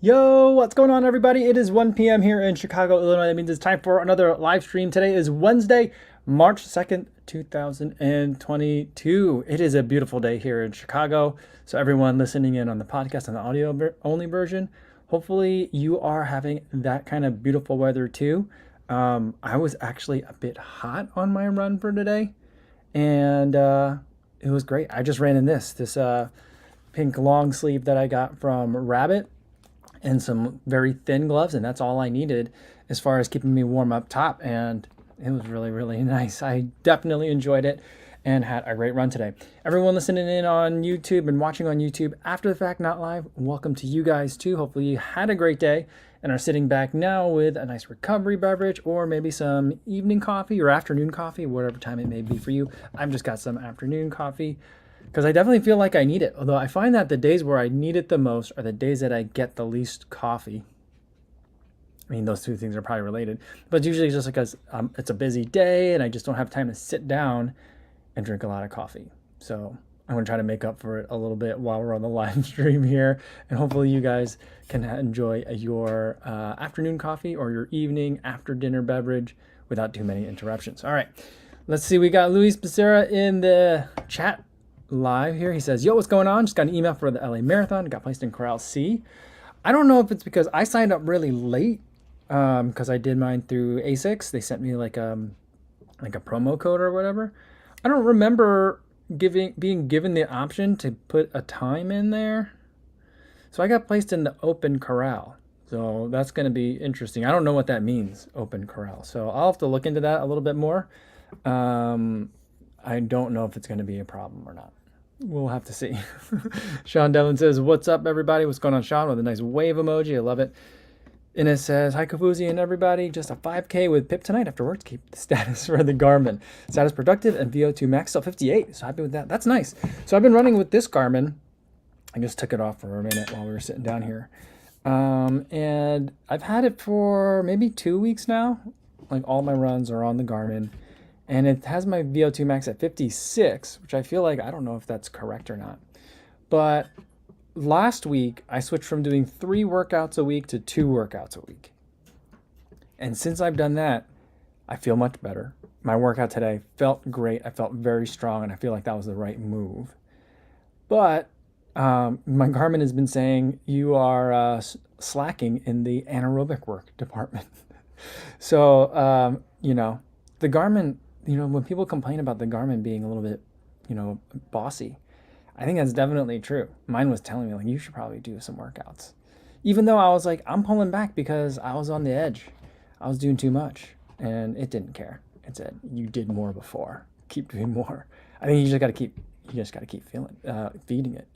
Yo, what's going on, everybody? It is 1 p.m. here in Chicago, Illinois. That means it's time for another live stream. Today is Wednesday, March 2nd, 2022. It is a beautiful day here in Chicago. So, everyone listening in on the podcast on the audio only version, hopefully you are having that kind of beautiful weather too. I was actually a bit hot on my run for today, and it was great. I just ran in this pink long sleeve that I got from Rabbit and some very thin gloves, and that's all I needed as far as keeping me warm up top. And it was really, really nice. I definitely enjoyed it and had a great run today. Everyone listening in on YouTube and watching on YouTube after the fact, not live, welcome to you guys too. Hopefully you had a great day and are sitting back now with a nice recovery beverage or maybe some evening coffee or afternoon coffee, whatever time it may be for you. I've just got some afternoon coffee because I definitely feel like I need it. Although I find that the days where I need it the most are the days that I get the least coffee. I mean, those two things are probably related, but it's usually just because it's a busy day and I just don't have time to sit down and drink a lot of coffee. So I'm going to try to make up for it a little bit while we're on the live stream here. And hopefully you guys can enjoy your afternoon coffee or your evening after dinner beverage without too many interruptions. All right, let's see. We got Luis Becerra in the chat live here. He says, yo, what's going on? Just got an email for the LA Marathon. Got placed in Corral C. I don't know if it's because I signed up really late because I did mine through ASICS. They sent me like a promo code or whatever. I don't remember being given the option to put a time in there. So I got placed in the open corral. So that's going to be interesting. I don't know what that means, open corral. So I'll have to look into that a little bit more. I don't know if it's going to be a problem or not. We'll have to see. Sean Devlin says, what's up, everybody? What's going on, Sean? With a nice wave emoji. I love it. Ines says, hi, Kafuzi and everybody. Just a 5K with Pip tonight after work to keep the status for the Garmin. Status productive and VO2 max still 58. So happy with that. That's nice. So I've been running with this Garmin. I just took it off for a minute while we were sitting down here. And I've had it for maybe 2 weeks now. Like all my runs are on the Garmin. And it has my VO2 max at 56, which I feel like, I don't know if that's correct or not. But last week, I switched from doing 3 workouts a week to 2 workouts a week. And since I've done that, I feel much better. My workout today felt great. I felt very strong, and I feel like that was the right move. But my Garmin has been saying you are slacking in the anaerobic work department. So, the Garmin, when people complain about the Garmin being a little bit, bossy, I think that's definitely true. Mine was telling me, like, you should probably do some workouts. Even though I was like, I'm pulling back because I was on the edge. I was doing too much. And it didn't care. It said, you did more before. Keep doing more. I think you just got to keep feeding it,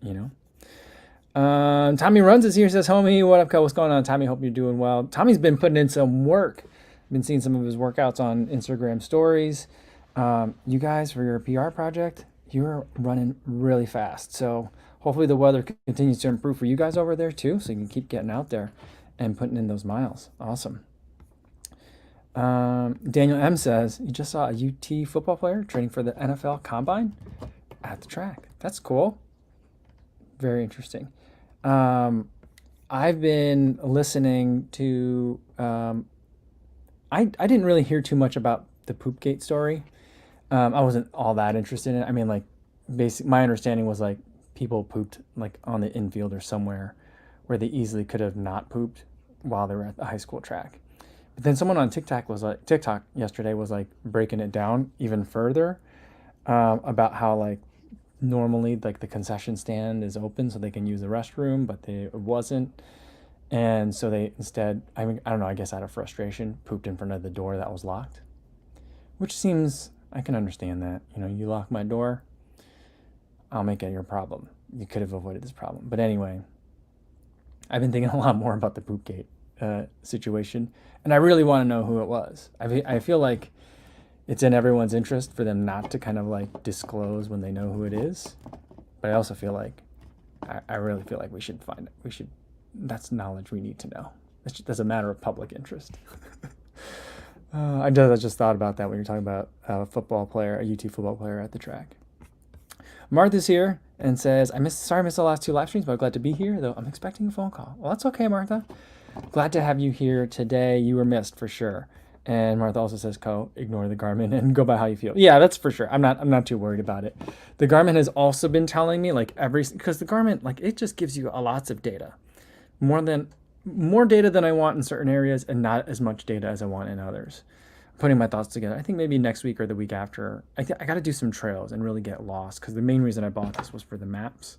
Tommy Runs is here, says, homie, what up, what's going on? Tommy, hope you're doing well. Tommy's been putting in some work. Been seeing some of his workouts on Instagram stories. You guys, for your PR project, you're running really fast. So hopefully the weather continues to improve for you guys over there too, so you can keep getting out there and putting in those miles. Awesome. Daniel M says, you just saw a UT football player training for the NFL Combine at the track. That's cool. Very interesting. I've been listening to... I didn't really hear too much about the Poopgate story. I wasn't all that interested in it. I mean, like, my understanding was like people pooped like on the infield or somewhere where they easily could have not pooped while they were at the high school track. But then someone on TikTok yesterday was like breaking it down even further about how like normally like the concession stand is open so they can use the restroom, but it wasn't. And so they instead, I don't know, I guess out of frustration, pooped in front of the door that was locked. Which seems, I can understand that. You lock my door, I'll make it your problem. You could have avoided this problem. But anyway, I've been thinking a lot more about the Poopgate situation. And I really want to know who it was. I feel like it's in everyone's interest for them not to kind of like disclose when they know who it is. But I also feel like, I really feel like we should find it. That's knowledge we need to know. That's a matter of public interest. I just thought about that when you're talking about a UT football player at the track. Martha's here. and says, sorry I missed the last 2 live streams, but I'm glad to be here, though I'm expecting a phone call. Well, that's okay, Martha. Glad to have you here today. You were missed for sure. And Martha also says, ignore the Garmin and go by how you feel. Yeah, that's for sure. I'm not too worried about it. The Garmin has also been telling me like because the Garmin, like, it just gives you lots of data. More data than I want in certain areas and not as much data as I want in others. Putting my thoughts together. I think maybe next week or the week after, I got to do some trails and really get lost, because the main reason I bought this was for the maps.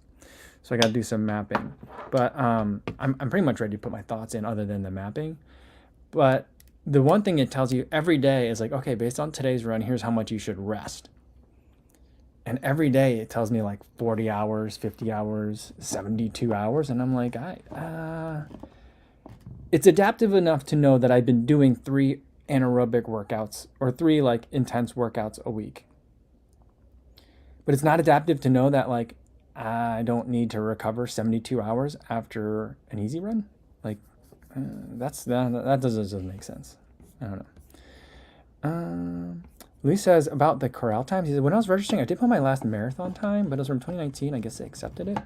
So I got to do some mapping. But I'm pretty much ready to put my thoughts in other than the mapping. But the one thing it tells you every day is like, okay, based on today's run, here's how much you should rest. And every day it tells me like 40 hours, 50 hours, 72 hours. And I'm like, it's adaptive enough to know that I've been doing 3 anaerobic workouts or 3 like intense workouts a week. But it's not adaptive to know that like I don't need to recover 72 hours after an easy run. Like that doesn't make sense. I don't know. Lee says about the corral times. He said, when I was registering, I did put my last marathon time, but it was from 2019. I guess they accepted it.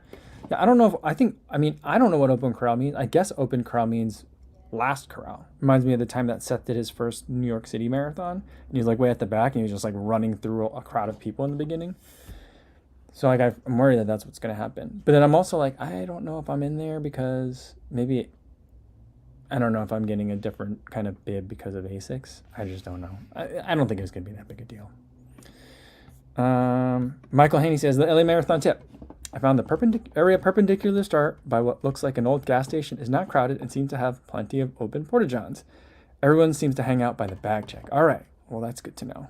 Yeah, I don't know I don't know what open corral means. I guess open corral means last corral. Reminds me of the time that Seth did his first New York City marathon. And he was like way at the back, and he was just like running through a crowd of people in the beginning. So like I'm worried that that's what's going to happen. But then I'm also like, I don't know if I'm in there because maybe I don't know if I'm getting a different kind of bib because of ASICs. I just don't know. I don't think it's going to be that big a deal. Michael Haney says, the LA Marathon tip. I found the area perpendicular to start by what looks like an old gas station is not crowded and seems to have plenty of open porta-johns. Everyone seems to hang out by the bag check. All right. Well, that's good to know.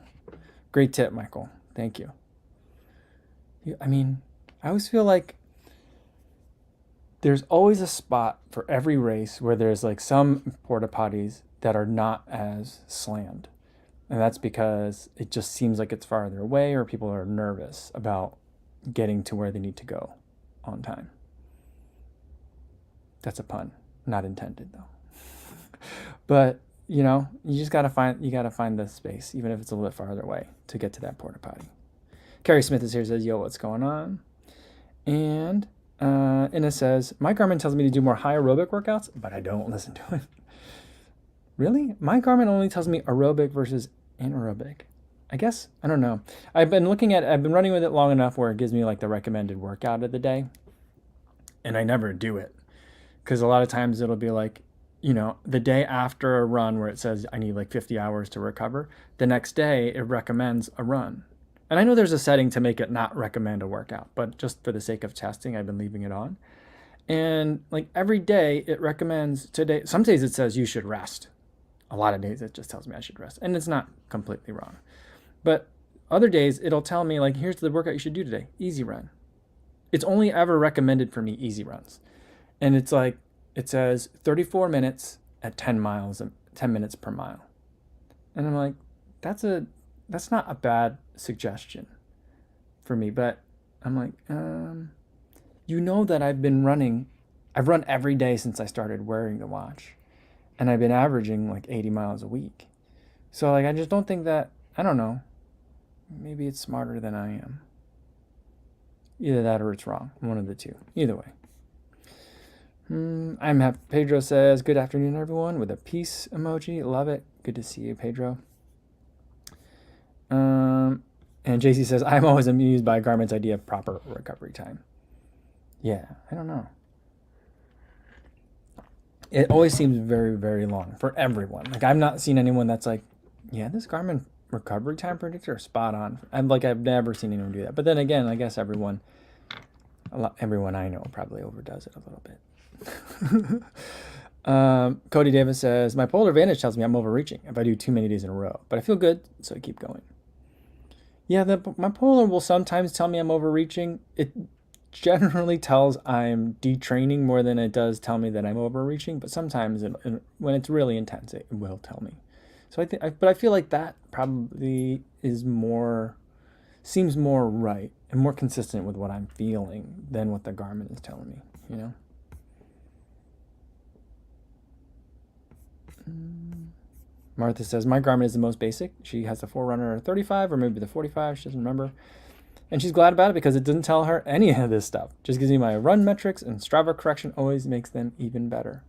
Great tip, Michael. Thank you. I always feel like there's always a spot for every race where there's like some porta potties that are not as slammed. And that's because it just seems like it's farther away, or people are nervous about getting to where they need to go on time. That's a pun, not intended though. But you gotta find the space, even if it's a little bit farther away, to get to that porta potty. Carrie Smith is here, says, yo, what's going on? And Inna says, my Garmin tells me to do more high aerobic workouts, but I don't listen to it. Really? My Garmin only tells me aerobic versus anaerobic. I guess, I don't know. I've been running with it long enough where it gives me like the recommended workout of the day. And I never do it. Because a lot of times it'll be like, the day after a run where it says I need like 50 hours to recover, the next day it recommends a run. And I know there's a setting to make it not recommend a workout, but just for the sake of testing, I've been leaving it on. And like every day it recommends today. Some days it says you should rest. A lot of days it just tells me I should rest. And it's not completely wrong. But other days it'll tell me like, here's the workout you should do today. Easy run. It's only ever recommended for me easy runs. And it's like, it says 34 minutes at 10 minutes per mile. And I'm like, that's not a bad suggestion for me, but I'm like, that I've run every day since I started wearing the watch, and I've been averaging like 80 miles a week. So like, I just don't think that, I don't know, maybe it's smarter than I am. Either that or it's wrong, one of the two, either way. I'm happy. Pedro says, good afternoon, everyone, with a peace emoji. Love it. Good to see you, Pedro. And JC says, I'm always amused by Garmin's idea of proper recovery time. Yeah, I don't know. It always seems very, very long for everyone. Like, I've not seen anyone that's like, yeah, this Garmin recovery time predictor is spot on. I've never seen anyone do that. But then again, I guess everyone I know probably overdoes it a little bit. Cody Davis says, my Polar Vantage tells me I'm overreaching if I do too many days in a row, but I feel good, so I keep going. Yeah, my Polar will sometimes tell me I'm overreaching. It generally tells I'm detraining more than it does tell me that I'm overreaching, but sometimes when it's really intense, it will tell me. So I feel like that probably seems more right and more consistent with what I'm feeling than what the Garmin is telling me, Martha says, my Garmin is the most basic. She has the Forerunner 35 or maybe the 45. She doesn't remember. And she's glad about it because it doesn't tell her any of this stuff. Just gives me my run metrics, and Strava correction always makes them even better.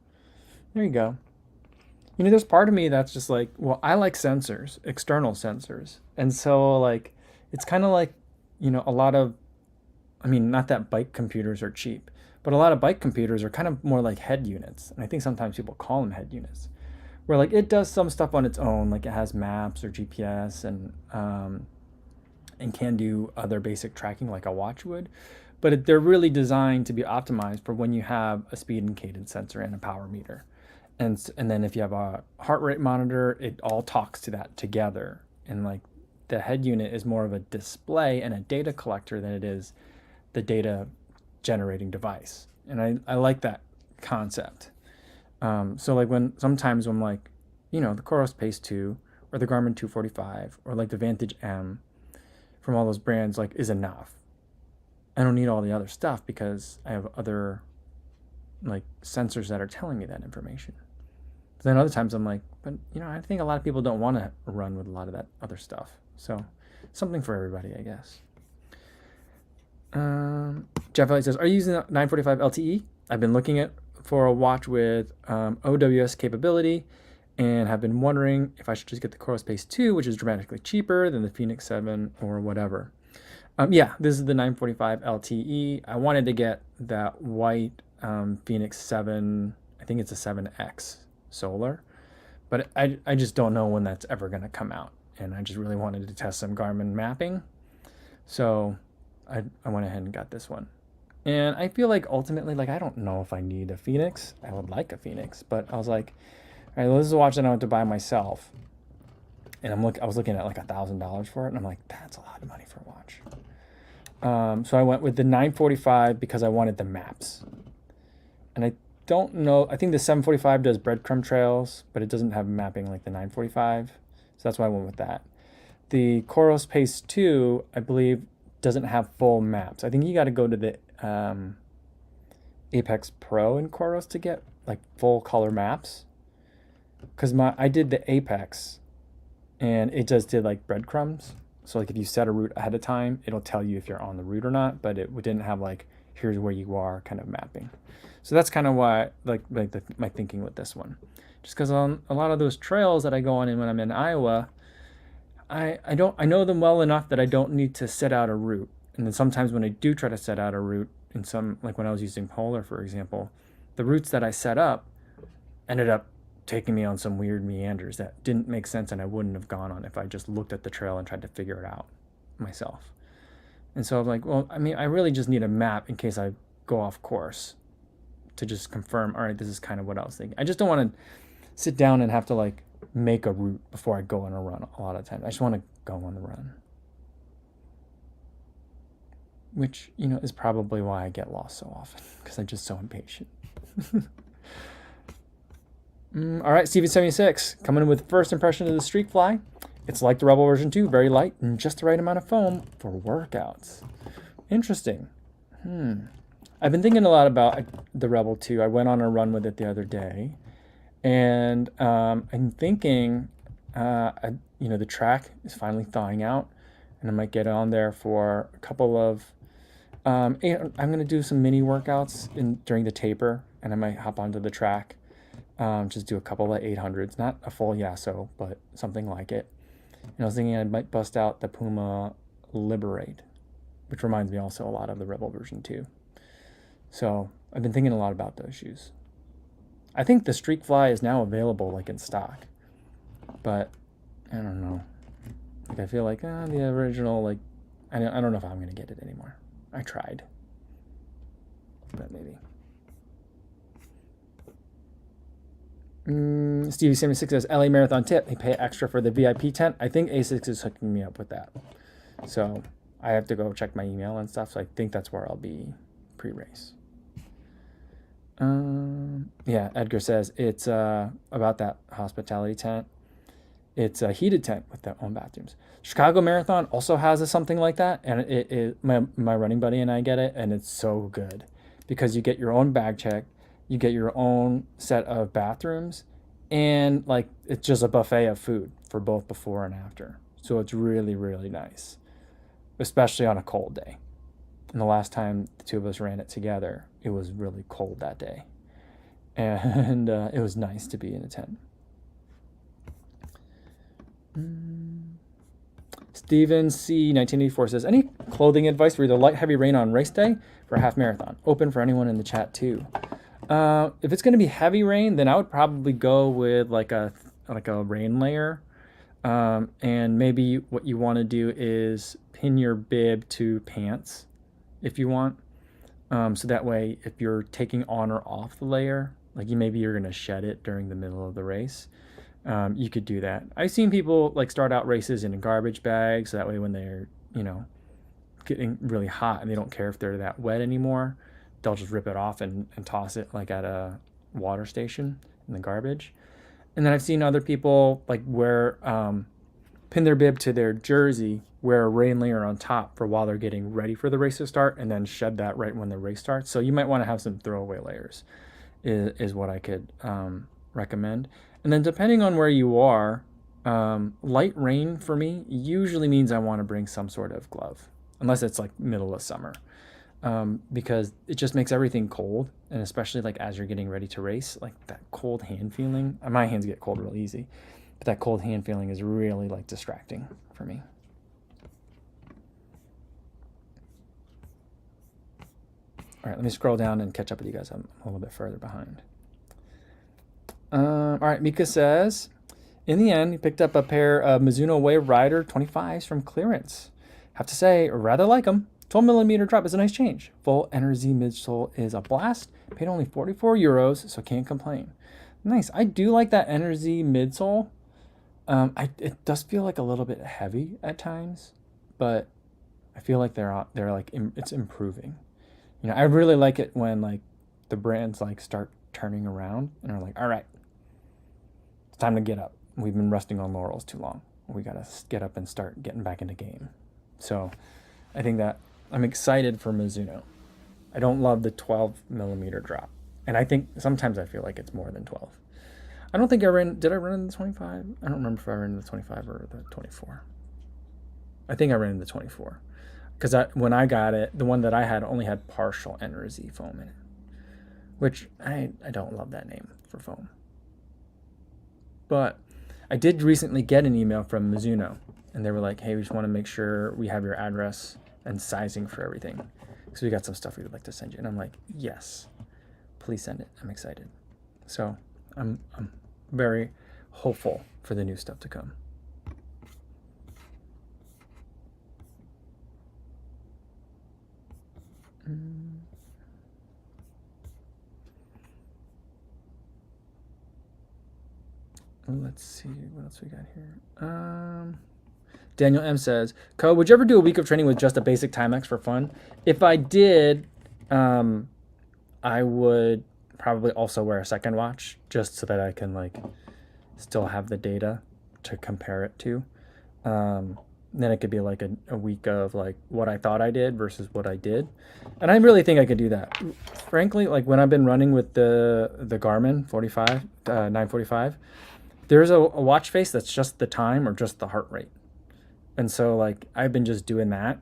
There you go. There's part of me that's just like, well, I like sensors, external sensors. And so, like, it's kind of like, a lot of, not that bike computers are cheap, but a lot of bike computers are kind of more like head units. And I think sometimes people call them head units, where like it does some stuff on its own, like it has maps or GPS and can do other basic tracking like a watch would. But they're really designed to be optimized for when you have a speed and cadence sensor and a power meter. And then if you have a heart rate monitor, it all talks to that together. And like the head unit is more of a display and a data collector than it is the data generating device. And I like that concept. So like sometimes when like, the Coros Pace 2 or the Garmin 245 or like the Vantage M from all those brands like is enough. I don't need all the other stuff because I have other like sensors that are telling me that information. But then other times I'm like, but I think a lot of people don't want to run with a lot of that other stuff. So something for everybody, I guess. Jeff Elliott says, are you using the 945 LTE? I've been looking for a watch with OWS capability and have been wondering if I should just get the Coros Pace 2, which is dramatically cheaper than the Fenix 7 or whatever. Yeah, this is the 945 LTE. I wanted to get that white Fenix 7, I think it's a 7X solar, but I just don't know when that's ever going to come out. And I just really wanted to test some Garmin mapping. So I went ahead and got this one. And I feel like ultimately, like, I don't know if I need a Fenix. I would like a Fenix, but I was like, all right, well, this is a watch that I want to buy myself. And I was looking at like $1,000 for it. And I'm like, that's a lot of money for a watch. So I went with the 945 because I wanted the maps. And I don't know, I think the 745 does breadcrumb trails, but it doesn't have mapping like the 945. So that's why I went with that. The Coros Pace 2, I believe, doesn't have full maps. I think you got to go to the Apex Pro in Coros to get like full color maps. Because I did the Apex and it just did like breadcrumbs. So like if you set a route ahead of time, it'll tell you if you're on the route or not, but it didn't have like, here's where you are kind of mapping. So that's kind of why my thinking with this one. Just because on a lot of those trails that I go on when I'm in Iowa, I know them well enough that I don't need to set out a route. And then sometimes when I do try to set out a route in some, like when I was using Polar, for example, the routes that I set up ended up taking me on some weird meanders that didn't make sense and I wouldn't have gone on if I just looked at the trail and tried to figure it out myself. And so I'm like, well, I really just need a map in case I go off course to just confirm, all right, this is kind of what I was thinking. I just don't want to sit down and have to like make a route before I go on a run a lot of times. I just want to go on the run. Which, is probably why I get lost so often, because I'm just so impatient. All right, Steven76, coming in with first impression of the Streakfly. It's like the Rebel version 2, very light and just the right amount of foam for workouts. Interesting. I've been thinking a lot about the Rebel 2. I went on a run with it the other day, and I'm thinking, the track is finally thawing out, and I might get on there for a couple of. I'm going to do some mini workouts during the taper, and I might hop onto the track, just do a couple of 800s, not a full Yasso, but something like it. And I was thinking I might bust out the Puma Liberate, which reminds me also a lot of the Rebel version 2. So I've been thinking a lot about those shoes. I think the Streakfly is now available like in stock, but I don't know. Like I feel like the original, like I don't know if I'm gonna get it anymore. I tried, but maybe. Stevie76 says LA Marathon tip. They pay extra for the VIP tent. I think ASICS is hooking me up with that, so I have to go check my email and stuff. So I think that's where I'll be pre-race. Yeah, Edgar says it's about that hospitality tent. It's a heated tent with their own bathrooms. Chicago Marathon also has something like that, and my running buddy and I get it, and it's so good because you get your own bag check, you get your own set of bathrooms, and like it's just a buffet of food for both before and after. So it's really, really nice. especially on a cold day. And the last time the two of us ran it together, it was really cold that day. And it was nice to be in a tent. Steven C. 1984 says, any clothing advice for either light, heavy rain on race day for a half marathon? Open for anyone in the chat too. If it's going to be heavy rain, then I would probably go with like a rain layer. And maybe what you want to do is pin your bib to pants if you want. So that way, if you're taking on or off the layer, like maybe you're going to shed it during the middle of the race, you could do that. I've seen people like start out races in a garbage bag, so that way when they're, getting really hot and they don't care if they're that wet anymore, they'll just rip it off and toss it like at a water station in the garbage. And then I've seen other people like wear, pin their bib to their jersey, wear a rain layer on top for while they're getting ready for the race to start, and then shed that right when the race starts. So you might want to have some throwaway layers is what I could recommend. And then depending on where you are, light rain for me usually means I want to bring some sort of glove, unless it's like middle of summer, because it just makes everything cold. And especially like as you're getting ready to race, like that cold hand feeling, my hands get cold real easy, but that cold hand feeling is really like distracting for me. All right, let me scroll down and catch up with you guys. I'm a little bit further behind. All right, Mika says, in the end, he picked up a pair of Mizuno Wave Rider 25s from clearance. Have to say, rather like them. 12 millimeter drop is a nice change. Full Energy midsole is a blast. Paid only 44 euros, so can't complain. Nice. I do like that Energy midsole. It does feel like a little bit heavy at times, but I feel like they're like it's improving. I really like it when like the brands like start turning around and are like, all right, it's time to get up. We've been resting on laurels too long. We got to get up and start getting back into game. So I think that I'm excited for Mizuno. I don't love the 12 millimeter drop. And I think sometimes I feel like it's more than 12. I don't think did I run in the 25? I don't remember if I ran in the 25 or the 24. I think I ran in the 24. Because when I got it, the one that I had only had partial Energy foam in it, which I don't love that name for foam. But I did recently get an email from Mizuno, and they were like, hey, we just want to make sure we have your address and sizing for everything. So we got some stuff we would like to send you. And I'm like, yes, please send it. I'm excited. So I'm very hopeful for the new stuff to come. Let's see what else we got here. Daniel M says, Co, would you ever do a week of training with just a basic Timex for fun? If I did, I would probably also wear a second watch just so that I can like still have the data to compare it to. Then it could be like a week of like what I thought I did versus what I did. And I really think I could do that. Frankly, like when I've been running with the Garmin 945, there's a watch face that's just the time or just the heart rate. And so like I've been just doing that.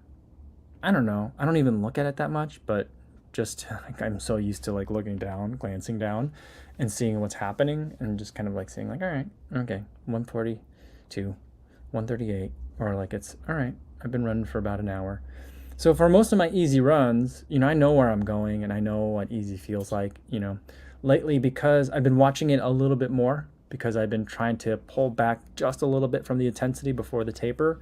I don't know. I don't even look at it that much, but just like I'm so used to like looking down, glancing down and seeing what's happening and just kind of like saying like, all right, okay, 142, 138, or like it's all right, I've been running for about an hour. So for most of my easy runs, I know where I'm going and I know what easy feels like, lately because I've been watching it a little bit more because I've been trying to pull back just a little bit from the intensity before the taper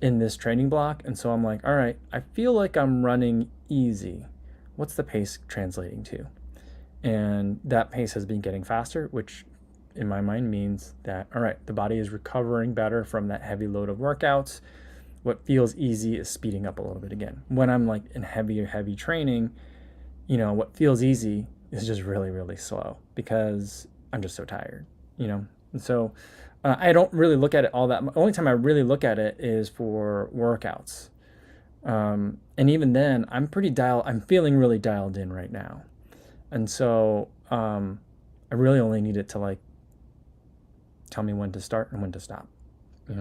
in this training block. And so I'm like, all right, I feel like I'm running easy. What's the pace translating to? And that pace has been getting faster, which in my mind means that, all right, the body is recovering better from that heavy load of workouts. What feels easy is speeding up a little bit again. When I'm like in heavy training, what feels easy is just really, really slow because I'm just so tired, And so I don't really look at it all that much. The only time I really look at it is for workouts. And even then I'm feeling really dialed in right now. And so I really only need it to like tell me when to start and when to stop.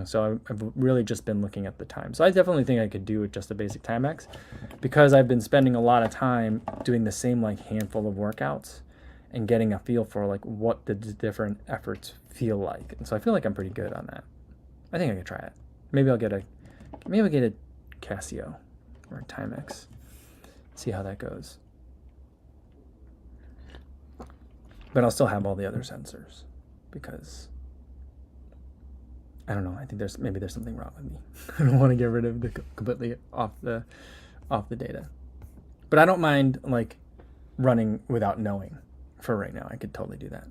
So I've really just been looking at the time. So I definitely think I could do with just a basic Timex, because I've been spending a lot of time doing the same like handful of workouts and getting a feel for like what the different efforts feel like. And so I feel like I'm pretty good on that. I think I could try it. Maybe I'll get a Casio or a Timex. See how that goes. But I'll still have all the other sensors because I don't know. I think there's something wrong with me. I don't want to get rid of the completely off the data. But I don't mind like running without knowing for right now. I could totally do that.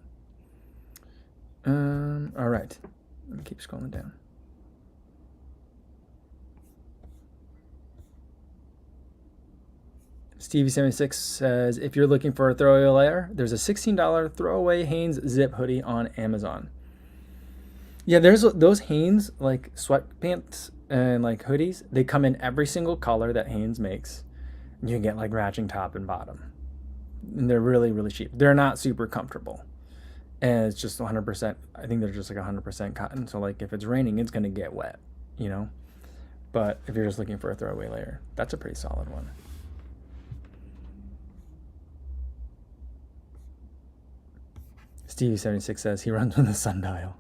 All right. Let me keep scrolling down. Stevie76 says, if you're looking for a throwaway layer, there's a $16 throwaway Hanes zip hoodie on Amazon. Yeah, there's those Hanes like sweatpants and like hoodies. They come in every single color that Hanes makes. You can get like matching top and bottom. And they're really, really cheap. They're not super comfortable. And it's just 100%. I think they're just like 100% cotton. So like if it's raining, it's going to get wet, But if you're just looking for a throwaway layer, that's a pretty solid one. Stevie76 says he runs with a sundial.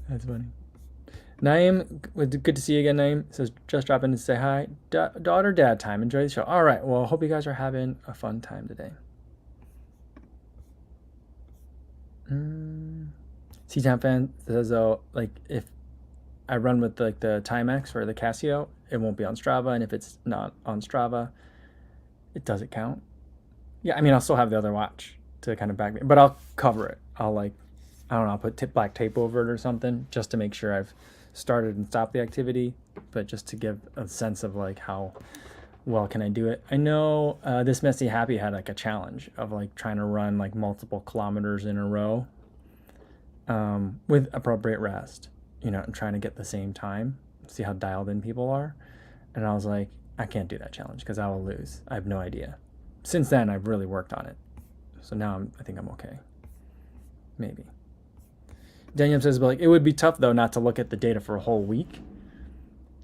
That's funny. Naeem, good to see you again, Naeem. Says, just drop in to say hi. Daughter, dad time. Enjoy the show. All right. Well, hope you guys are having a fun time today. C-Town fan says, though, like, if I run with like the Timex or the Casio, it won't be on Strava. And if it's not on Strava, it doesn't count. Yeah, I mean, I'll still have the other watch to kind of back me, but I'll cover it. I'll like, I don't know, I'll put black tape over it or something just to make sure I've started and stopped the activity, but just to give a sense of like how well can I do it. I know This Messy Happy had like a challenge of like trying to run like multiple kilometers in a row with appropriate rest, and trying to get the same time, see how dialed in people are. And I was like, I can't do that challenge because I will lose. I have no idea. Since then, I've really worked on it. So now I think I'm okay. Maybe. Daniel says, but like, it would be tough though not to look at the data for a whole week.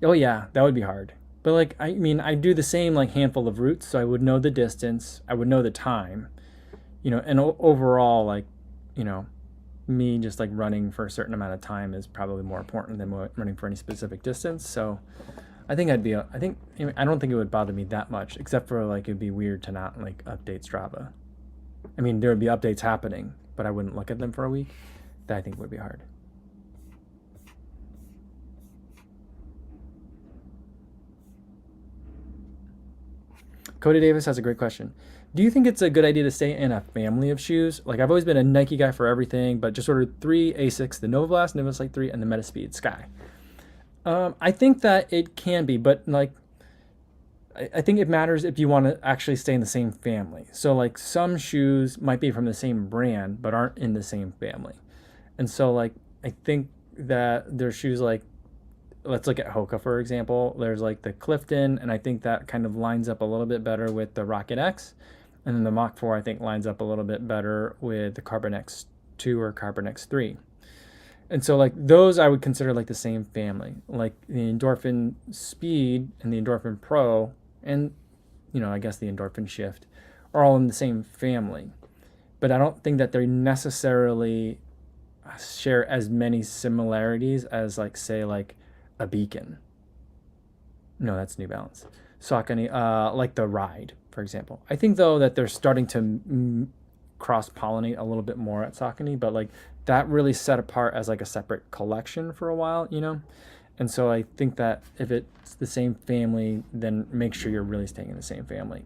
Oh yeah, that would be hard. But like, I mean, I do the same like handful of routes, so I would know the distance, I would know the time, and overall, like, me just like running for a certain amount of time is probably more important than running for any specific distance. So I think I don't think it would bother me that much, except for like, it'd be weird to not like update Strava. I mean, there would be updates happening, but I wouldn't look at them for a week. That I think would be hard. Cody Davis has a great question. Do you think it's a good idea to stay in a family of shoes? Like, I've always been a Nike guy for everything, but just ordered 3 Asics, the Nova Blast, Novasight 3, and the Metaspeed Sky. I think that it can be, but like, I think it matters if you want to actually stay in the same family. So like, some shoes might be from the same brand, but aren't in the same family. And so like, I think that there's shoes like, let's look at Hoka, for example. There's like the Clifton, and I think that kind of lines up a little bit better with the Rocket X. And then the Mach 4, I think, lines up a little bit better with the Carbon X2 or Carbon X3. And so like, those I would consider like the same family. Like the Endorphin Speed and the Endorphin Pro and, I guess the Endorphin Shift are all in the same family. But I don't think that they necessarily share as many similarities as like, say, like a Beacon. No, that's New Balance. Saucony, like the Ride, for example. I think though that they're starting to cross-pollinate a little bit more at Saucony, but like that really set apart as like a separate collection for a while, And so I think that if it's the same family, then make sure you're really staying in the same family.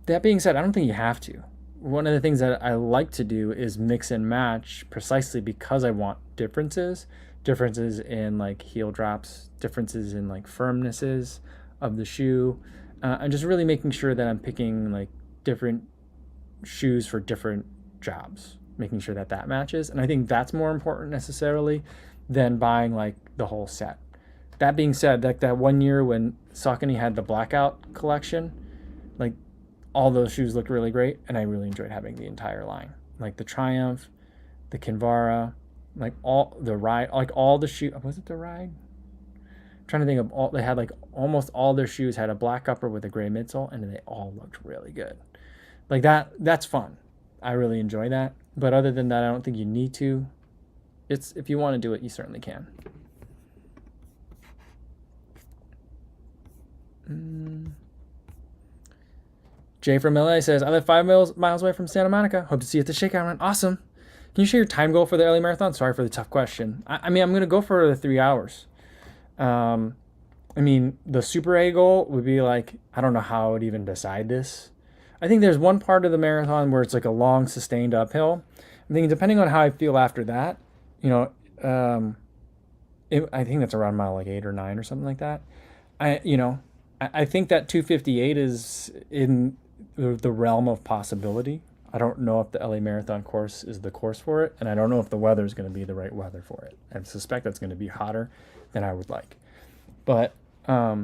That being said, I don't think you have to. One of the things that I like to do is mix and match precisely because I want differences in like heel drops, differences in like firmnesses of the shoe, and just really making sure that I'm picking like different shoes for different jobs, making sure that that matches. And I think that's more important necessarily than buying like the whole set. That being said, like that one year when Saucony had the Blackout collection, like all those shoes looked really great, and I really enjoyed having the entire line. Like the Triumph, the Kinvara, Like all the ride, like all the shoe. Was it the ride? I'm trying to think of all. They had like almost all their shoes had a black upper with a gray midsole, and they all looked really good. Like that. That's fun. I really enjoy that. But other than that, I don't think you need to. It's if you want to do it, you certainly can. Jay from LA says, I live 5 miles away from Santa Monica. Hope to see you at the shakeout run. Awesome. Can you share your time goal for the LA Marathon? Sorry for the tough question. I mean, I'm going to go for the 3 hours. I mean, the Super A goal would be like, I don't know how I would even decide this. I think there's one part of the marathon where it's like a long, sustained uphill. I'm thinking, depending on how I feel after that, you know, I think that's around mile like 8 or 9 or something like that. I think that 258 is in the realm of possibility. I don't know if the LA Marathon course is the course for it, and I don't know if the weather is going to be the right weather for it. I suspect that's going to be hotter than I would like. But, I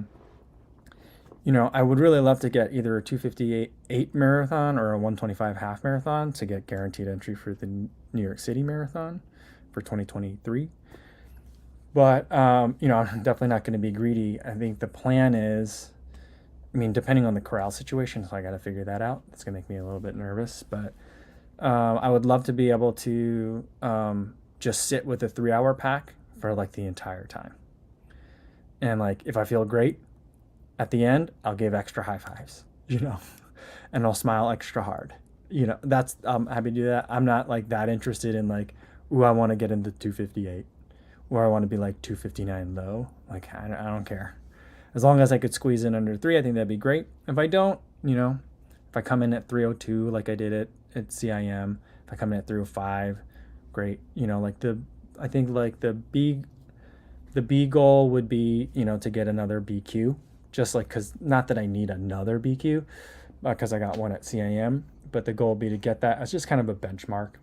would really love to get either a 258 marathon or a 125 half marathon to get guaranteed entry for the New York City Marathon for 2023. But, I'm definitely not going to be greedy. I think the plan is, depending on the corral situation, so I got to figure that out. It's going to make me a little bit nervous. But I would love to be able to just sit with a 3 hour pack for like the entire time. And like, if I feel great at the end, I'll give extra high fives, and I'll smile extra hard. I'm happy to do that. I'm not like that interested in like, ooh, I want to get into 258 or I want to be like 259 low. Like, I don't care. As long as I could squeeze in under 3, I think that'd be great. If I don't, if I come in at 302 like I did at CIM, if I come in at 305, great. I think like the B goal would be, to get another BQ, just like, cause not that I need another BQ, because I got one at CIM, but the goal would be to get that as just kind of a benchmark.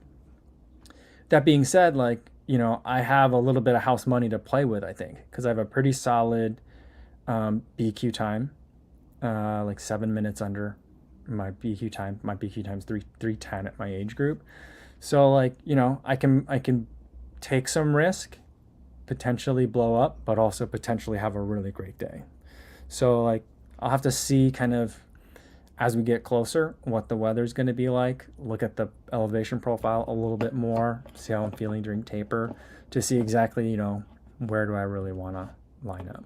That being said, like, I have a little bit of house money to play with, I think, because I have a pretty solid BQ time, like 7 minutes under my BQ time. My BQ time's 3:10 at my age group. So like, I can take some risk, potentially blow up, but also potentially have a really great day. So like, I'll have to see kind of as we get closer what the weather's going to be like, look at the elevation profile a little bit more, see how I'm feeling during taper, to see exactly, where do I really want to line up.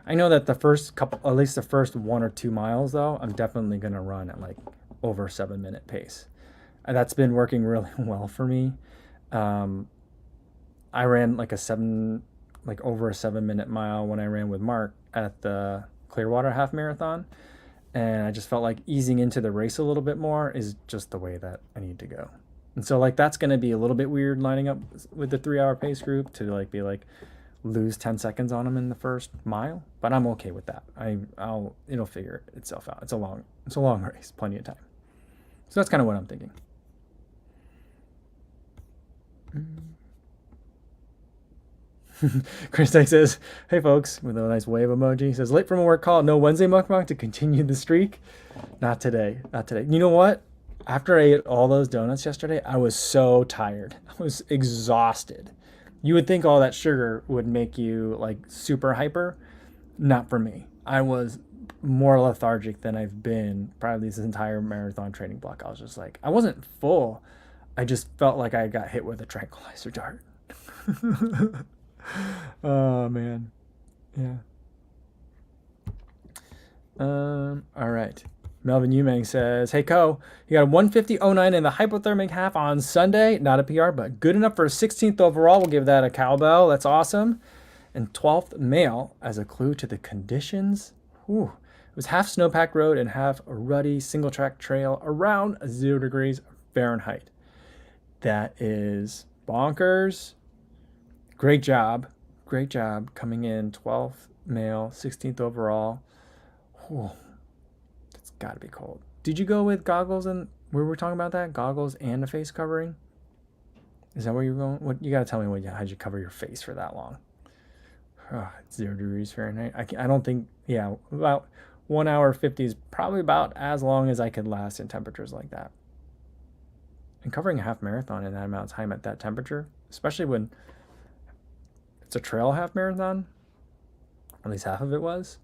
I know that the first couple, at least the first 1 or 2 miles though, I'm definitely going to run at like over 7-minute pace. And that's been working really well for me. I ran like over a 7-minute mile when I ran with Mark at the Clearwater half marathon. And I just felt like easing into the race a little bit more is just the way that I need to go. And so like, that's going to be a little bit weird lining up with the 3 hour pace group to like be like lose 10 seconds on them in the first mile, but I'm okay with that. It'll figure itself out. It's a long race, plenty of time. So that's kind of what I'm thinking. Chris Dyke says, hey folks, with a nice wave emoji. He says, late from a work call, no Wednesday mukbang to continue the streak. Not today. You know what? After I ate all those donuts yesterday, I was so tired. I was exhausted. You would think all that sugar would make you like super hyper. Not for me. I was more lethargic than I've been probably this entire marathon training block. I was just like, I wasn't full. I just felt like I got hit with a tranquilizer dart. Oh man. Yeah. All right. Melvin Umang says, hey Co, you got a 150.09 in the hypothermic half on Sunday. Not a PR, but good enough for a 16th overall. We'll give that a cowbell. That's awesome. And 12th male as a clue to the conditions. Whew. It was half snowpack road and half a ruddy single track trail around 0 degrees Fahrenheit. That is bonkers. Great job coming in 12th male, 16th overall. Whew. It's got to be cold. Did you go with goggles and we were talking about that? Goggles and a face covering? Is that where you're going? What you got to tell me how'd you cover your face for that long? 0 degrees Fahrenheit. I don't think, about 1 hour 50 is probably about as long as I could last in temperatures like that. And covering a half marathon in that amount of time at that temperature, especially when it's a trail half marathon, at least half of it was,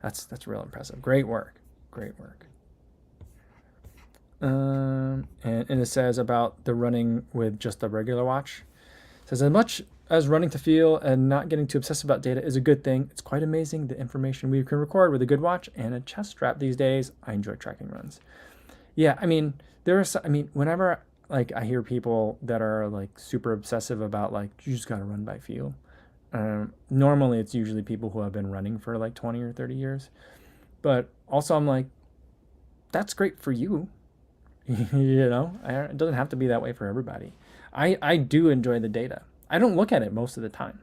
that's real impressive. Great work. Great work. And it says about the running with just the regular watch. It says, as much as running to feel and not getting too obsessed about data is a good thing, it's quite amazing the information we can record with a good watch and a chest strap these days. I enjoy tracking runs. Yeah, I mean, whenever like I hear people that are like super obsessive about like you just gotta run by feel. Normally it's usually people who have been running for like 20 or 30 years. But also I'm like, that's great for you. You know, it doesn't have to be that way for everybody. I do enjoy the data. I don't look at it most of the time,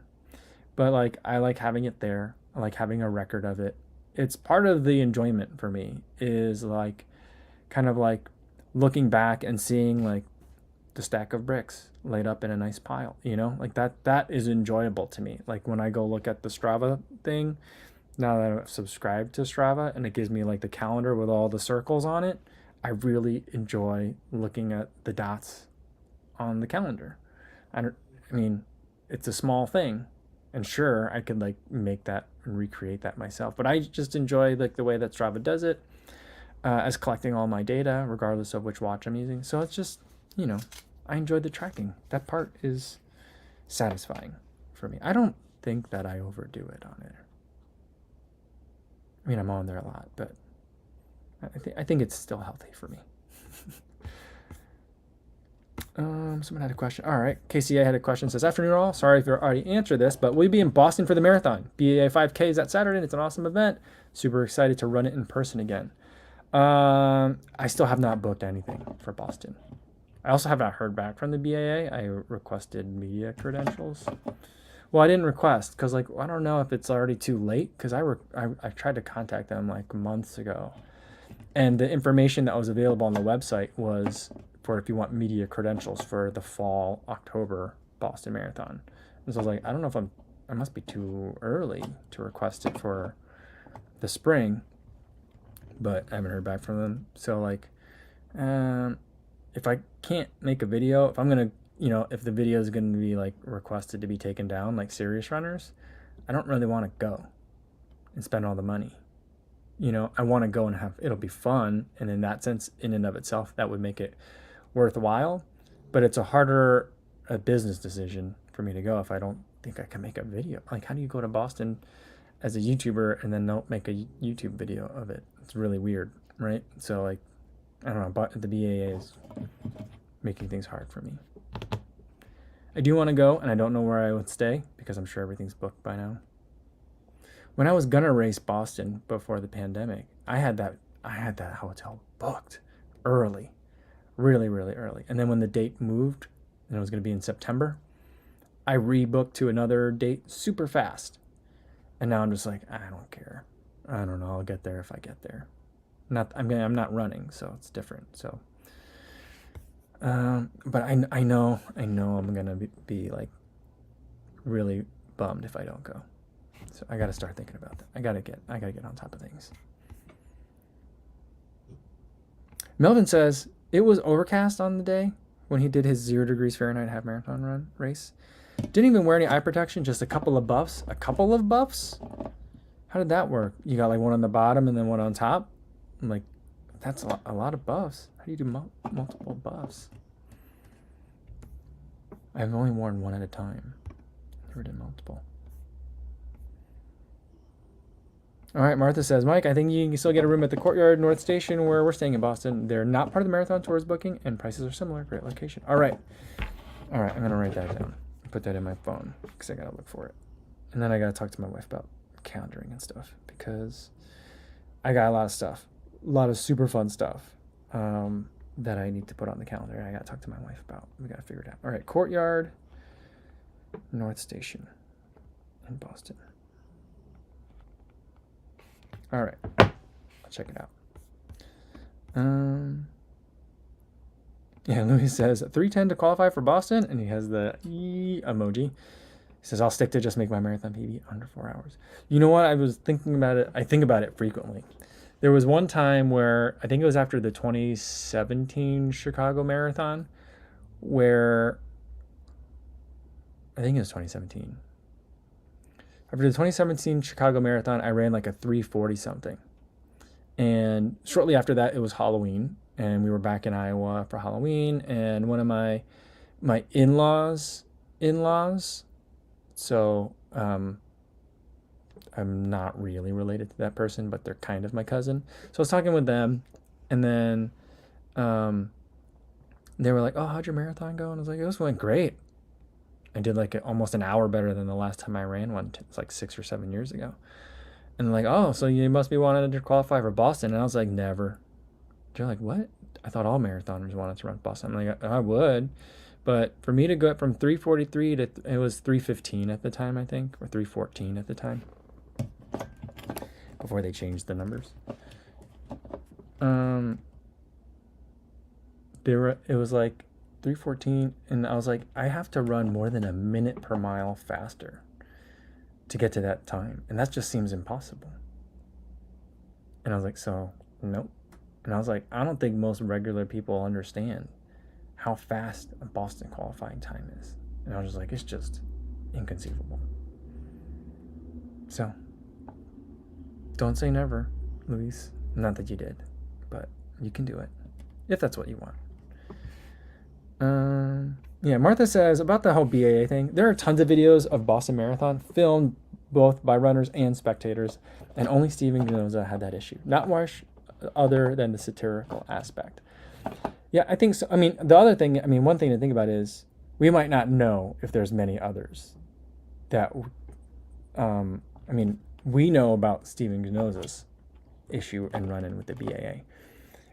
but like I like having it there. I like having a record of it. It's part of the enjoyment for me is like kind of like looking back and seeing like the stack of bricks laid up in a nice pile, you know, like that is enjoyable to me. Like when I go look at the Strava thing, now that I've subscribed to Strava and it gives me like the calendar with all the circles on it, I really enjoy looking at the dots on the calendar. I mean, it's a small thing, and sure, I could like make that and recreate that myself. But I just enjoy like the way that Strava does it, as collecting all my data, regardless of which watch I'm using. So it's just, you know, I enjoy the tracking. That part is satisfying for me. I don't think that I overdo it on it. I mean, I'm on there a lot, but I think it's still healthy for me. Someone had a question. All right, KCA had a question. Says, afternoon all. Sorry if you already answered this, but we'll be in Boston for the marathon. BAA 5K is that Saturday. It's an awesome event. Super excited to run it in person again. I still have not booked anything for Boston. I also have not heard back from the BAA. I requested media credentials. Well, I didn't request because like I don't know if it's already too late because I tried to contact them like months ago, and the information that was available on the website was for if you want media credentials for the fall October Boston Marathon. And so I was like, I don't know if I must be too early to request it for the spring, but I haven't heard back from them. So like, if I can't make a video, if I'm gonna, you know, if the video is going to be like requested to be taken down, like serious runners, I don't really want to go and spend all the money. You know, I want to go and it'll be fun. And in that sense, in and of itself, that would make it worthwhile. But it's a business decision for me to go if I don't think I can make a video. Like, how do you go to Boston as a YouTuber and then don't make a YouTube video of it? It's really weird, right? So like, I don't know, but the BAA is making things hard for me. I do want to go, and I don't know where I would stay because I'm sure everything's booked by now. When I was gonna race Boston before the pandemic, I had that hotel booked early, really, really early. And then when the date moved, and it was gonna be in September, I rebooked to another date super fast. And now I'm just like, I don't care. I don't know. I'll get there if I get there. I'm not running, so it's different. So. But I know I'm gonna be like really bummed if I don't go. So I gotta start thinking about that. I gotta get on top of things. Melvin says it was overcast on the day when he did his 0 degrees Fahrenheit half marathon race. Didn't even wear any eye protection, just a couple of buffs. A couple of buffs? How did that work? You got like one on the bottom and then one on top? I'm like, that's a lot of buffs. How do you do multiple buffs? I've only worn one at a time. Never did multiple. All right, Martha says, Mike, I think you can still get a room at the Courtyard North Station where we're staying in Boston. They're not part of the Marathon Tours booking, and prices are similar. Great location. All right, I'm going to write that down. Put that in my phone because I got to look for it. And then I got to talk to my wife about calendaring and stuff because I got a lot of stuff. A lot of super fun stuff that I need to put on the calendar. And I got to talk to my wife about. We got to figure it out. All right, Courtyard North Station in Boston. All right, I'll check it out. Yeah, Louis says 3:10 to qualify for Boston, and he has the emoji. He says, I'll stick to just make my marathon PB under 4 hours. You know what? I was thinking about it. I think about it frequently. There was one time where I think it was after the 2017 Chicago Marathon where I think it was 2017. After the 2017 Chicago Marathon, I ran like a 340 something. And shortly after that, it was Halloween, and we were back in Iowa for Halloween. And one of my in-laws, so I'm not really related to that person, but they're kind of my cousin. So I was talking with them, and then they were like, "Oh, how'd your marathon go?" And I was like, "It went great. I did like almost an hour better than the last time I ran one. It's like 6 or 7 years ago." And they're like, "Oh, so you must be wanting to qualify for Boston." And I was like, "Never." They're like, "What?" I thought all marathoners wanted to run Boston. I'm like, "I would." But for me to go from 343 to, it was 315 at the time, I think, or 314 at the time, before they changed the numbers. It was like 314, and I was like, I have to run more than a minute per mile faster to get to that time, and that just seems impossible. And I was like, so nope. And I was like, I don't think most regular people understand how fast a Boston qualifying time is. And I was just like, it's just inconceivable. So don't say never, Luis. Not that you did, but you can do it if that's what you want. Yeah, Martha says about the whole BAA thing, there are tons of videos of Boston Marathon filmed both by runners and spectators, and only Steven Ginoza had that issue. Not much other than the satirical aspect. Yeah, I think so. I mean, the other thing, one thing to think about is we might not know if there's many others that, we know about Steven Ginoza's issue and run-in with the BAA.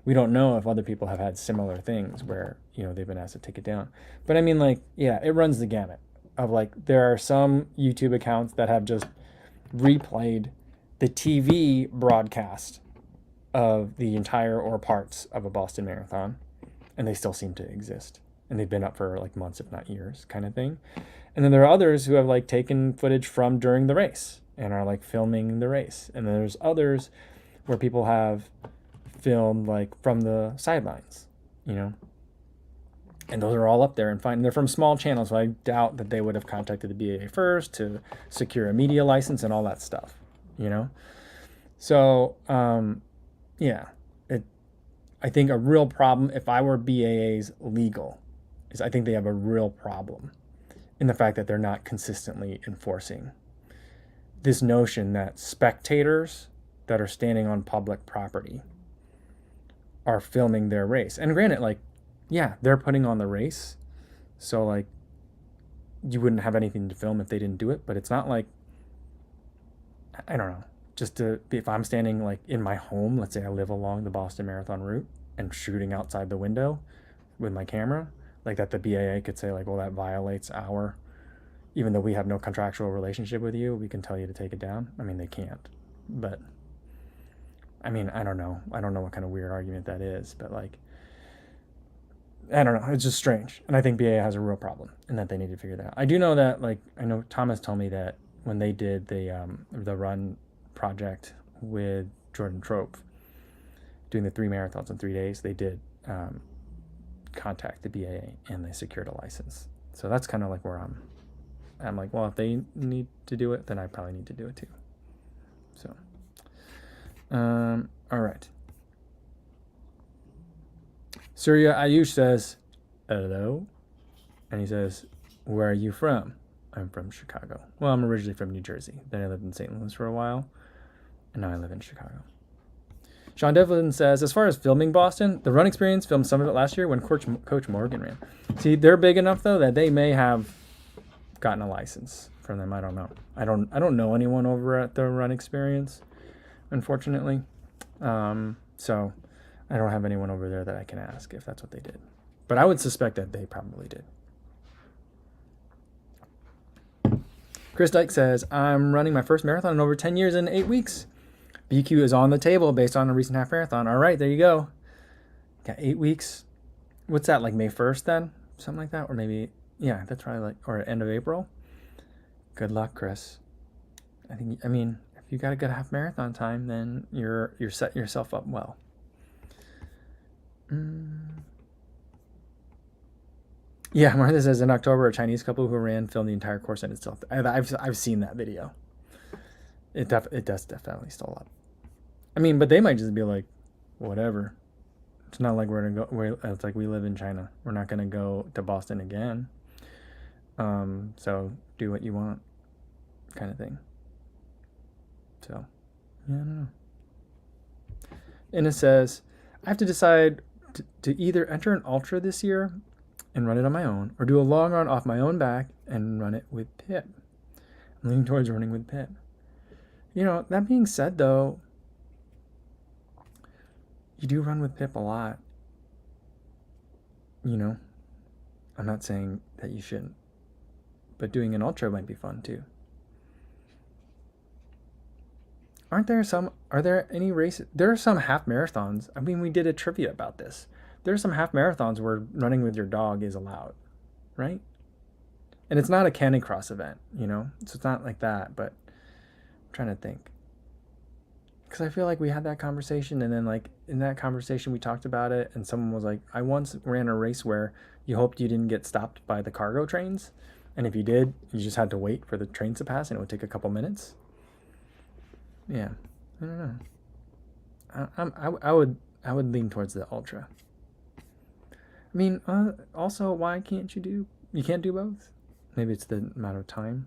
We don't know if other people have had similar things where, they've been asked to take it down. But it runs the gamut of there are some YouTube accounts that have just replayed the TV broadcast of the entire or parts of a Boston Marathon, and they still seem to exist. And they've been up for months, if not years, kind of thing. And then there are others who have taken footage from during the race and are filming the race. And then there's others where people have filmed from the sidelines, and those are all up there and fine. And they're from small channels, so I doubt that they would have contacted the BAA first to secure a media license and all that stuff, So, I think a real problem, if I were BAA's legal, is I think they have a real problem in the fact that they're not consistently enforcing this notion that spectators that are standing on public property are filming their race. And granted, they're putting on the race, so you wouldn't have anything to film if they didn't do it, but it's not I don't know, if I'm standing in my home, let's say I live along the Boston Marathon route and shooting outside the window with my camera, that the BAA could say well, that violates our, even though we have no contractual relationship with you, we can tell you to take it down. They can't, but I don't know. I don't know what kind of weird argument that is, but I don't know. It's just strange. And I think BAA has a real problem and that they need to figure that out. I do know that, I know Thomas told me that when they did the run project with Jordan Trope, doing the 3 marathons in 3 days, they did contact the BAA and they secured a license. So that's kind of where I'm well, if they need to do it, then I probably need to do it too. So, all right. Surya Ayush says, hello. And he says, where are you from? I'm from Chicago. Well, I'm originally from New Jersey. Then I lived in St. Louis for a while. And now I live in Chicago. Sean Devlin says, as far as filming Boston, the Run Experience filmed some of it last year when Coach Morgan ran. See, they're big enough, though, that they may have gotten a license from them. I don't know. I don't know anyone over at the Run Experience, unfortunately. So I don't have anyone over there that I can ask if that's what they did. But I would suspect that they probably did. Chris Dyke says, I'm running my first marathon in over 10 years in 8 weeks. BQ is on the table based on a recent half marathon. All right, there you go. Got 8 weeks. What's that, May 1st then? Something like that? Or maybe, yeah, that's probably or end of April. Good luck, Chris. If you got a good half marathon time, then you're setting yourself up well. Yeah, Martha says in October, a Chinese couple who ran filmed the entire course in itself. I've seen that video. It does definitely stall up. I mean, but they might just be like, whatever. It's not like we're gonna go. It's like we live in China. We're not gonna go to Boston again. So do what you want, kind of thing. So, yeah, I don't know. And it says, I have to decide to either enter an ultra this year and run it on my own, or do a long run off my own back and run it with Pip. I'm leaning towards running with Pip. That being said, though, you do run with Pip a lot. I'm not saying that you shouldn't, but doing an ultra might be fun too. Are there any races? There are some half marathons. I mean, we did a trivia about this. There are some half marathons where running with your dog is allowed, right? And it's not a Canicross event, so it's not like that, but I'm trying to think. Because I feel like we had that conversation, and then like in that conversation we talked about it, and someone was like, I once ran a race where you hoped you didn't get stopped by the cargo trains, and if you did, you just had to wait for the trains to pass, and it would take a couple minutes. Yeah, I don't know. I would lean towards the ultra. I mean, also, why can't you can't do both? Maybe it's the amount of time,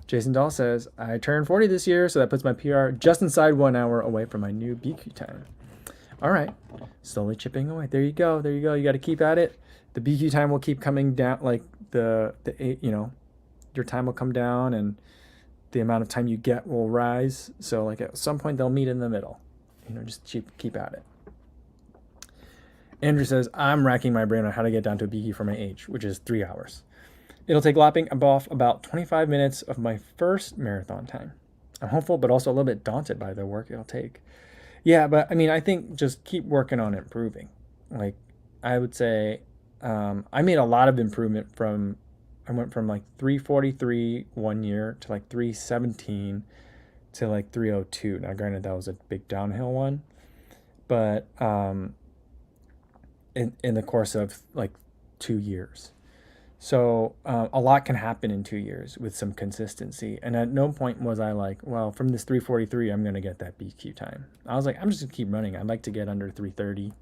Jason Dahl says, I turned 40 this year, so that puts my PR just inside 1 hour away from my new BQ time. All right, slowly chipping away. There you go. You got to keep at it. The BQ time will keep coming down, like your time will come down, and the amount of time you get will rise. So like at some point they'll meet in the middle. Just keep at it. Andrew says, I'm racking my brain on how to get down to a BQ for my age, which is 3 hours. It'll take lopping off about 25 minutes of my first marathon time. I'm hopeful, but also a little bit daunted by the work it'll take. Yeah, but I mean, I think just keep working on improving. Like, I would say I made a lot of improvement I went from like 343 1 year to like 317 to like 302. Now, granted, that was a big downhill one, but in the course of like 2 years. So a lot can happen in 2 years with some consistency. And at no point was I like, well, from this 343, I'm going to get that BQ time. I was like, I'm just going to keep running. I'd like to get under 330,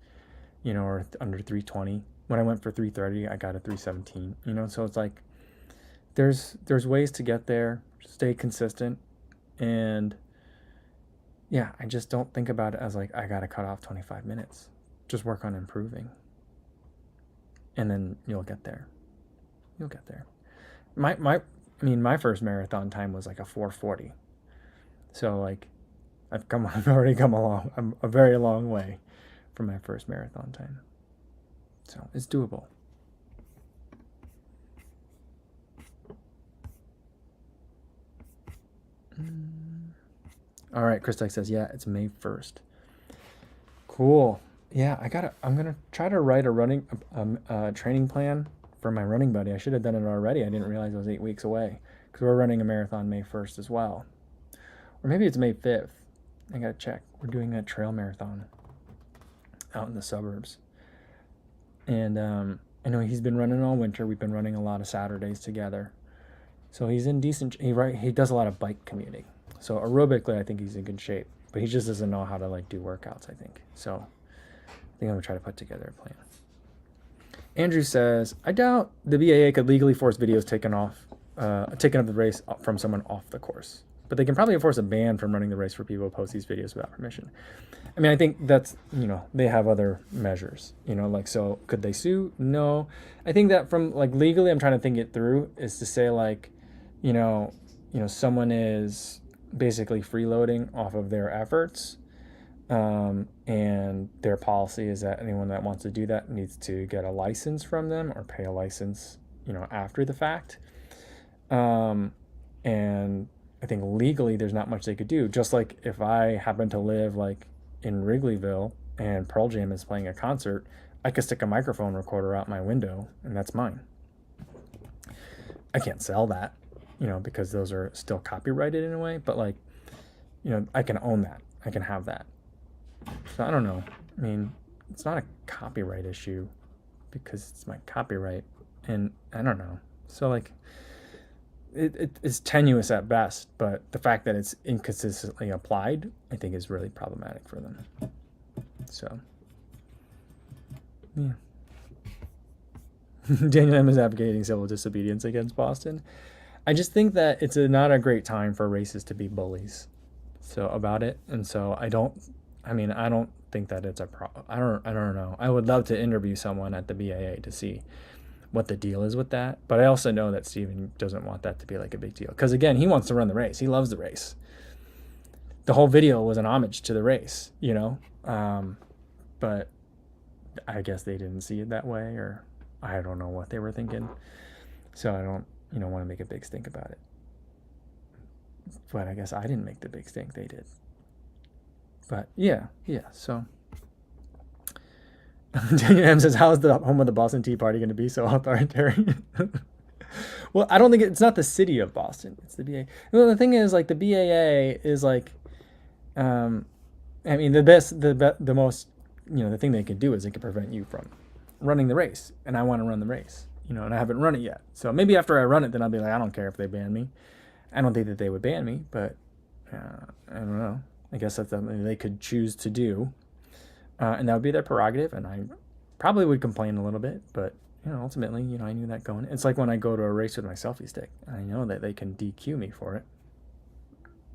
or under 320. When I went for 330, I got a 317, So it's like there's ways to get there. Stay consistent. And yeah, I just don't think about it as like, I got to cut off 25 minutes. Just work on improving. And then you'll get there. You'll get there. My first marathon time was like a 4:40. So like, I've already come a very long way from my first marathon time. So it's doable. All right, Christek says, yeah, it's May 1st. Cool. Yeah, I'm gonna try to write a running training plan for my running buddy. I should have done it already. I didn't realize I was 8 weeks away, because we're running a marathon May 1st as well. Or maybe it's May 5th. I gotta check. We're doing a trail marathon out in the suburbs. And I know he's been running all winter. We've been running a lot of Saturdays together. So he's in decent, he does a lot of bike commuting. So aerobically, I think he's in good shape. But he just doesn't know how to like do workouts, I think. So I think I'm gonna try to put together a plan. Andrew says, I doubt the BAA could legally force videos taken of the race from someone off the course. But they can probably enforce a ban from running the race for people who post these videos without permission. I mean, I think that's, they have other measures, like, so could they sue? No. I think that from like legally, I'm trying to think it through, is to say like, someone is basically freeloading off of their efforts. And their policy is that anyone that wants to do that needs to get a license from them or pay a license, after the fact. And I think legally there's not much they could do. Just like if I happen to live like in Wrigleyville and Pearl Jam is playing a concert, I could stick a microphone recorder out my window and that's mine. I can't sell that, because those are still copyrighted in a way, but like, I can own that. I can have that. So I don't know. I mean, it's not a copyright issue because it's my copyright, and I don't know. So like, it's tenuous at best, but the fact that it's inconsistently applied, I think, is really problematic for them. So, yeah. Daniel M is advocating civil disobedience against Boston. I just think that it's not a great time for races to be bullies. So about it, and so I don't think that it's a problem. I don't know. I would love to interview someone at the BAA to see what the deal is with that. But I also know that Steven doesn't want that to be like a big deal. Because again, he wants to run the race. He loves the race. The whole video was an homage to the race, you know? But I guess they didn't see it that way, or I don't know what they were thinking. So I don't, want to make a big stink about it. But I guess I didn't make the big stink. They did. But yeah, so... Daniel M says, how is the home of the Boston Tea Party going to be so authoritarian? Well, I don't think it's not the city of Boston. It's the BAA. Well, the thing is, like, the BAA is like, I mean, the most, the thing they can do is they can prevent you from running the race. And I want to run the race, and I haven't run it yet. So maybe after I run it, then I'll be like, I don't care if they ban me. I don't think that they would ban me, but I don't know. I guess that's something they could choose to do. And that would be their prerogative, and I probably would complain a little bit, but, ultimately, I knew that going. It's like when I go to a race with my selfie stick. I know that they can DQ me for it.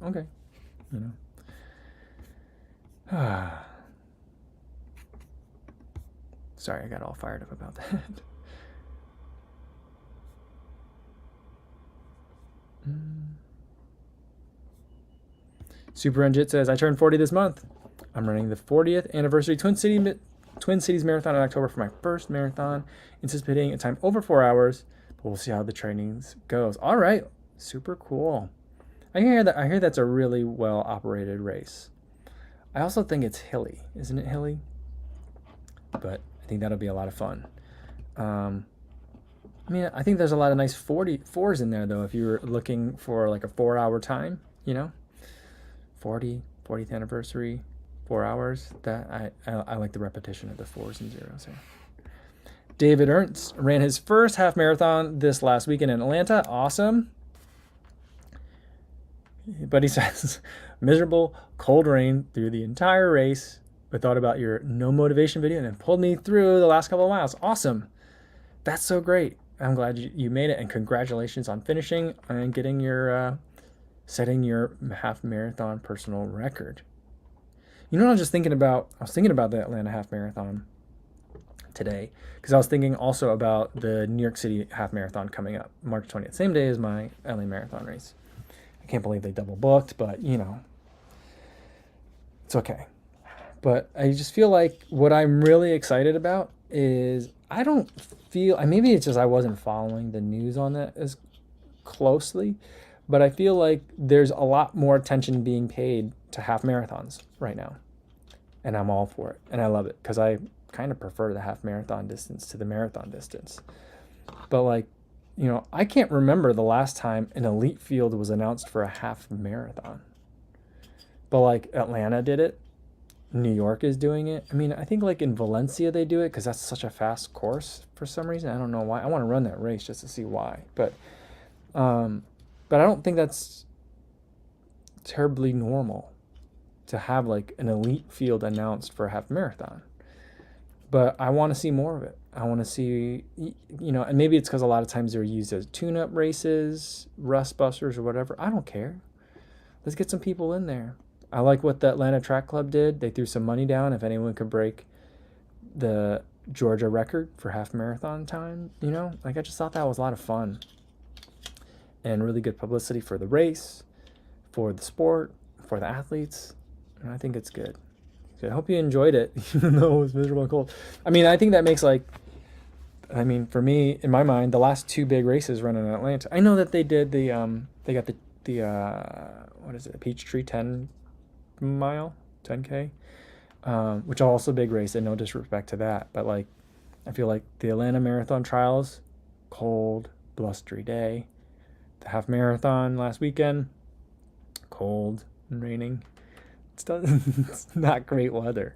Okay. Sorry, I got all fired up about that. Super Unjit says, I turned 40 this month. I'm running the 40th anniversary Twin Cities Marathon in October for my first marathon, anticipating a time over 4 hours, but we'll see how the training goes. All right, super cool. I hear that's a really well operated race. I also think it's hilly, isn't it hilly? But I think that'll be a lot of fun. I think there's a lot of nice 44s in there though. If you're looking for like a 4-hour time, 40th anniversary. 4 hours. That I like the repetition of the 4s and 0s here. David Ernst ran his first half marathon this last weekend in Atlanta. Awesome. But he says, miserable, cold rain through the entire race. I thought about your no motivation video and it pulled me through the last couple of miles. Awesome. That's so great. I'm glad you made it, and congratulations on finishing and getting your setting your half marathon personal record. What I was just thinking about? I was thinking about the Atlanta half marathon today because I was thinking also about the New York City half marathon coming up March 20th, same day as my LA marathon race. I can't believe they double booked, but it's okay. But I just feel like what I'm really excited about is maybe it's just I wasn't following the news on that as closely, but I feel like there's a lot more attention being paid to half marathons right now. And I'm all for it. And I love it because I kind of prefer the half marathon distance to the marathon distance. But I can't remember the last time an elite field was announced for a half marathon. But Atlanta did it. New York is doing it. I think in Valencia they do it because that's such a fast course for some reason. I don't know why. I want to run that race just to see why. But I don't think that's terribly normal to have an elite field announced for a half marathon. But I want to see more of it. I want to see, and maybe it's because a lot of times they're used as tune-up races, rust busters or whatever. I don't care. Let's get some people in there. I like what the Atlanta Track Club did. They threw some money down if anyone could break the Georgia record for half marathon time. I just thought that was a lot of fun and really good publicity for the race, for the sport, for the athletes. And I think it's good. So I hope you enjoyed it, even though it was miserable and cold. I think that makes for me, in my mind, the last 2 big races run in Atlanta. I know that they did they got the what is it, Peachtree 10 mile, 10K, which are also a big race, and no disrespect to that. But I feel like the Atlanta Marathon Trials, cold, blustery day. The half marathon last weekend, cold and raining. It's not great weather.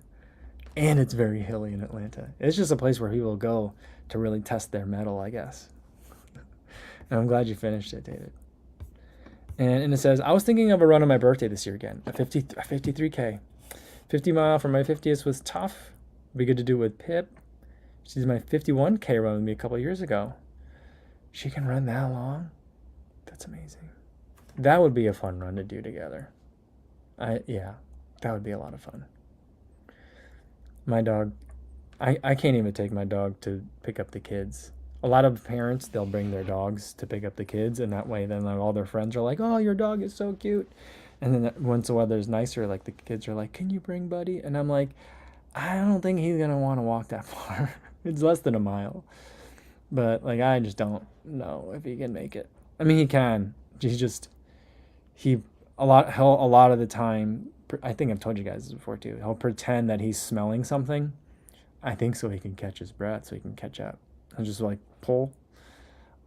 And it's very hilly in Atlanta. It's just a place where people go to really test their mettle, I guess. And I'm glad you finished it, David. And it says, I was thinking of a run on my birthday this year again, a 53K. 50 mile for my 50th was tough. It'd be good to do it with Pip. She's my 51K run with me a couple of years ago. She can run that long? That's amazing. That would be a fun run to do together. Yeah, that would be a lot of fun. My dog, I can't even take my dog to pick up the kids. A lot of parents, they'll bring their dogs to pick up the kids, and that way then like, all their friends are like, oh, your dog is so cute. And then once the weather's nicer, like the kids are like, can you bring Buddy? And I'm like, I don't think he's going to want to walk that far. It's less than a mile. But like, I just don't know if he can make it. I mean, he can. A lot of the time, I think I've told you guys this before too. He'll pretend that he's smelling something. I think so he can catch his breath, so he can catch up. And just like pull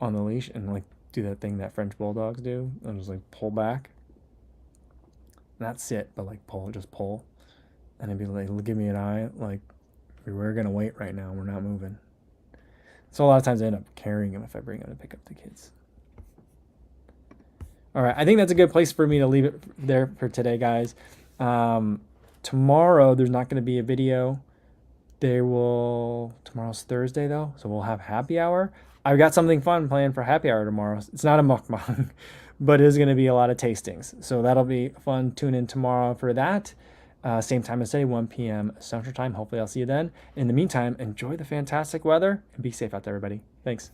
on the leash and like do that thing that French bulldogs do, and just like pull back. Not sit, but like pull, just pull. And he'd be like, give me an eye, like, we're gonna wait right now. We're not moving. So a lot of times I end up carrying him if I bring him to pick up the kids. All right, I think that's a good place for me to leave it there for today, guys. Tomorrow there's not going to be a video. Tomorrow's Thursday though, so we'll have happy hour. I've got something fun planned for happy hour tomorrow. It's not a mukbang, but it is going to be a lot of tastings. So that'll be fun. Tune in tomorrow for that. Same time as today, 1 p.m. Central Time. Hopefully I'll see you then. In the meantime, enjoy the fantastic weather and be safe out there, everybody. Thanks.